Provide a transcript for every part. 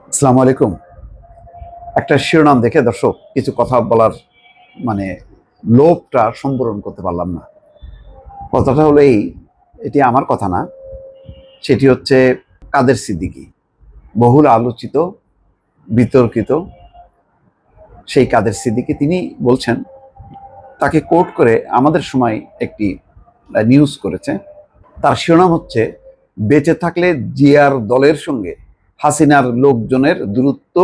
আসসালামু আলাইকুম। একটা শিরোনাম দেখে দর্শক কিছু কথা বলার মানে লোভটা সম্বরণ করতে পারলাম না। কথাটা হলো এটি আমার কথা না, সেটি হচ্ছে কাদের সিদ্দিকী, বহুল আলোচিত, বিতর্কিত সেই কাদের সিদ্দিকী। তিনি বলছেন, তাকে কোট করে আমাদের সময় একটি নিউজ করেছে। তার শিরোনাম হচ্ছে, বেঁচে থাকলে জিয়ার দলের সঙ্গে হাসিনার লোকজনের দূরত্ব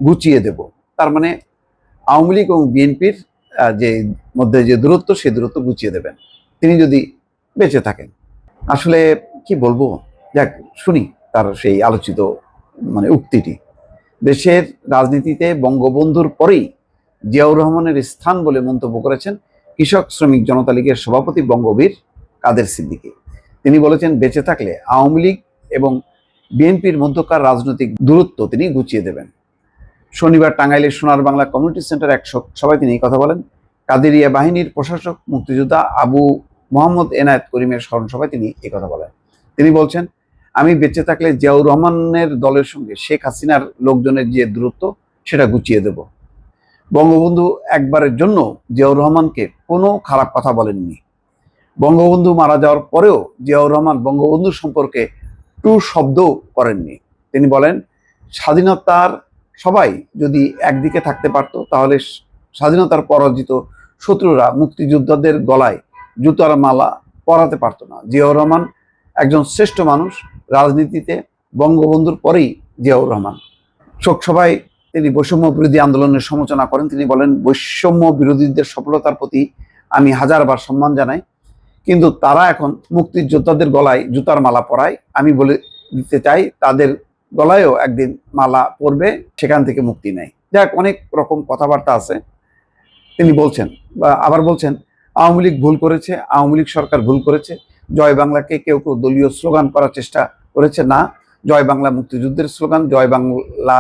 ঘুচিয়ে দেব। তার মানে আওয়ামী লীগ এবং বিএনপির যে মধ্যে যে দূরত্ব, সেই দূরত্ব ঘুচিয়ে দেবেন তিনি যদি বেঁচে থাকেন। আসলে কি বলবো, যাক শুনি তার সেই আলোচিত উক্তিটি। দেশের রাজনীতিতে বঙ্গবন্ধুর পরেই জিয়াউর রহমানের স্থান বলে মন্তব্য করেছেন কৃষক শ্রমিক জনতা লীগের সভাপতি বঙ্গবীর কাদের সিদ্দিকী। তিনি বলেছেন, বেঁচে থাকলে আওয়ামী লীগ এবং বিএনপির মধ্যকার রাজনৈতিক দূরত্ব তিনি ঘুচিয়ে দেবেন। শনিবার টাঙ্গাইলের সোনার বাংলা কমিউনিটি সেন্টার এক সভায় তিনি এই কথা বলেন। কাদেরিয়া বাহিনীর প্রশাসক মুক্তিযোদ্ধা আবু মোহাম্মদ এনায়েত করিমের স্মরণ সভায় তিনি এই কথা বলেন। তিনি বলছেন, আমি বেঁচে থাকলে জিয়াউর রহমানের দলের সঙ্গে শেখ হাসিনার লোকজনের যে দূরত্ব, সেটা গুছিয়ে দেব। বঙ্গবন্ধু একবারের জন্য জিয়াউর রহমানকে কোনো খারাপ কথা বলেননি। বঙ্গবন্ধু মারা যাওয়ার পরেও জিয়াউর রহমান বঙ্গবন্ধু সম্পর্কে টু শব্দ করেননি। তিনি বলেন, স্বাধীনতার সবাই যদি একদিকে থাকতে পারত, তাহলে স্বাধীনতার পরাজিত শত্রুরা মুক্তিযোদ্ধাদের গলায় জুতার মালা পরাতে পারত না। জিয়াউর রহমান একজন শ্রেষ্ঠ মানুষ, রাজনীতিতে বঙ্গবন্ধুর পরেই জিয়াউর রহমান। শোকসভায় তিনি বৈষম্য বিরোধী আন্দোলনের সমালোচনা করেন। তিনি বলেন, বৈষম্য বিরোধীদের সফলতার প্রতি আমি হাজারবার সম্মান জানাই, কিন্তু তারা এখন মুক্তিযোদ্ধাদের গলায় জুতার মালা পরায়। আমি বলে দিতে চাই, তাদের গলায়ও একদিন মালা পরবে, সেখান থেকে মুক্তি নেয়। যাক, অনেক রকম কথাবার্তা আছে। তিনি বলছেন বা আবার বলছেন, আওয়ামী লীগ ভুল করেছে, আওয়ামী লীগ সরকার ভুল করেছে। জয় বাংলাকে কেউ কেউ দলীয় স্লোগান করার চেষ্টা করেছে। না, জয় বাংলা মুক্তিযুদ্ধের স্লোগান, জয় বাংলা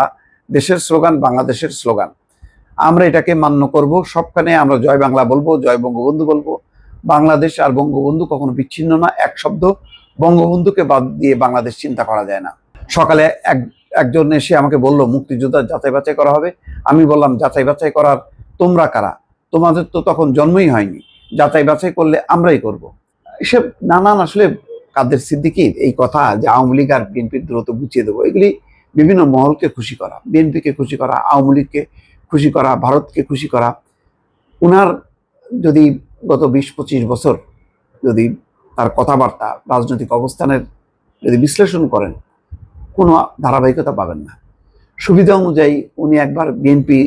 দেশের স্লোগান, বাংলাদেশের স্লোগান। আমরা এটাকে মান্য করব, সবখানে আমরা জয় বাংলা বলবো, জয় বঙ্গবন্ধু বলবো। বাংলাদেশ আর বঙ্গবন্ধু কখনো বিচ্ছিন্ন না, এক শব্দ। বঙ্গবন্ধুকে বাদ দিয়ে বাংলাদেশ চিন্তা করা যায় না। সকালে একজন এসে আমাকে বলল, মুক্তিযোদ্ধা যাচাই বাছাই করা হবে। আমি বললাম, যাচাই বাছাই করার তোমরা কারা? তোমাদের তো তখন জন্মই হয়নি, যাচাই বাছাই করলে আমরাই করব। এসব নানান আসলে কাদের সিদ্দিকীর এই কথা যে আওয়ামী লীগ আর বিএনপির দূরত্ব গুছিয়ে দেবো, এগুলি বিভিন্ন মহলকে খুশি করা, বিএনপিকে খুশি করা, আওয়ামী লীগকে খুশি করা, ভারতকে খুশি করা। উনার যদি গত 20-25 বছর যদি তার কথাবার্তা, রাজনৈতিক অবস্থানের যদি বিশ্লেষণ করেন, কোনো ধারাবাহিকতা পাবেন না। সুবিধা অনুযায়ী উনি একবার বিএনপি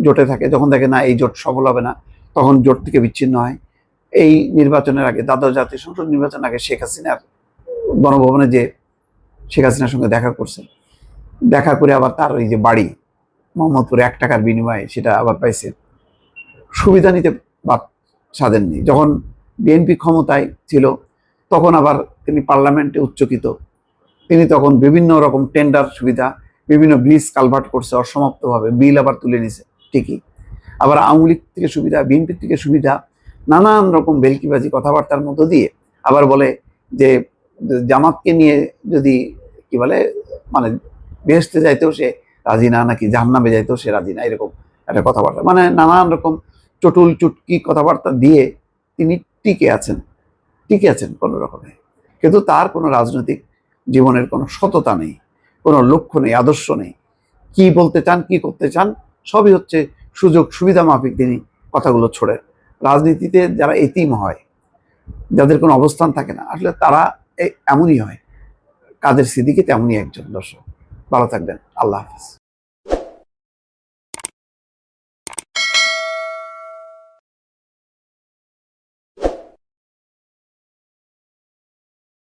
জোটে থাকে, যখন দেখে না এই জোট সফল হবে না, তখন জোট থেকে বিচ্ছিন্ন হয়। এই নির্বাচনের আগে, দ্বাদশ জাতীয় সংসদ নির্বাচনের আগে শেখ হাসিনার গণভবনে যে শেখ হাসিনার সঙ্গে দেখা করছে, দেখা করে আবার তার এই যে বাড়ি মোহাম্মদপুরে 1 টাকার বিনিময়ে সেটা আবার পাইছে। সুবিধা নিতে সাধেননি। যখন বিএনপি ক্ষমতায় ছিল, তখন আবার তিনি পার্লামেন্টে উচ্চকিত। তিনি তখন বিভিন্ন রকম টেন্ডার সুবিধা, বিভিন্ন ব্রিজ কালভার্ট করছে অসমাপ্তভাবে, বিল আবার তুলে নিছে ঠিকই। আবার আওয়ামী লীগ থেকে সুবিধা, বিএনপি থেকে সুবিধা, নানান রকম ভেলকিবাজি কথাবার্তার মধ্য দিয়ে আবার বলে যে জামাতকে নিয়ে যদি কি বলে বেহেশতে যাইতেও সে রাজি না, নাকি জাহান্নামে যাইতেও সে রাজি না, এরকম একটা কথাবার্তা। নানান রকম চটুল চুটকি কথাবার্তা দিয়ে তিনি টিকে আছেন কোনো রকমে। কিন্তু তার কোনো রাজনৈতিক জীবনের কোনো সততা নেই, কোনো লক্ষ্য নেই, আদর্শ নেই। কি বলতে চান, কি করতে চান, সবই হচ্ছে সুযোগ সুবিধা মাফিক তিনি কথাগুলো ছড়েন। রাজনীতিতে যারা এতিম হয়, যাদের কোনো অবস্থান থাকে না, আসলে তারা এমনই হয়। কাদের সিদ্দিকী তেমনই একজন। দর্শক ভালো থাকবেন, আল্লাহ হাফেজ।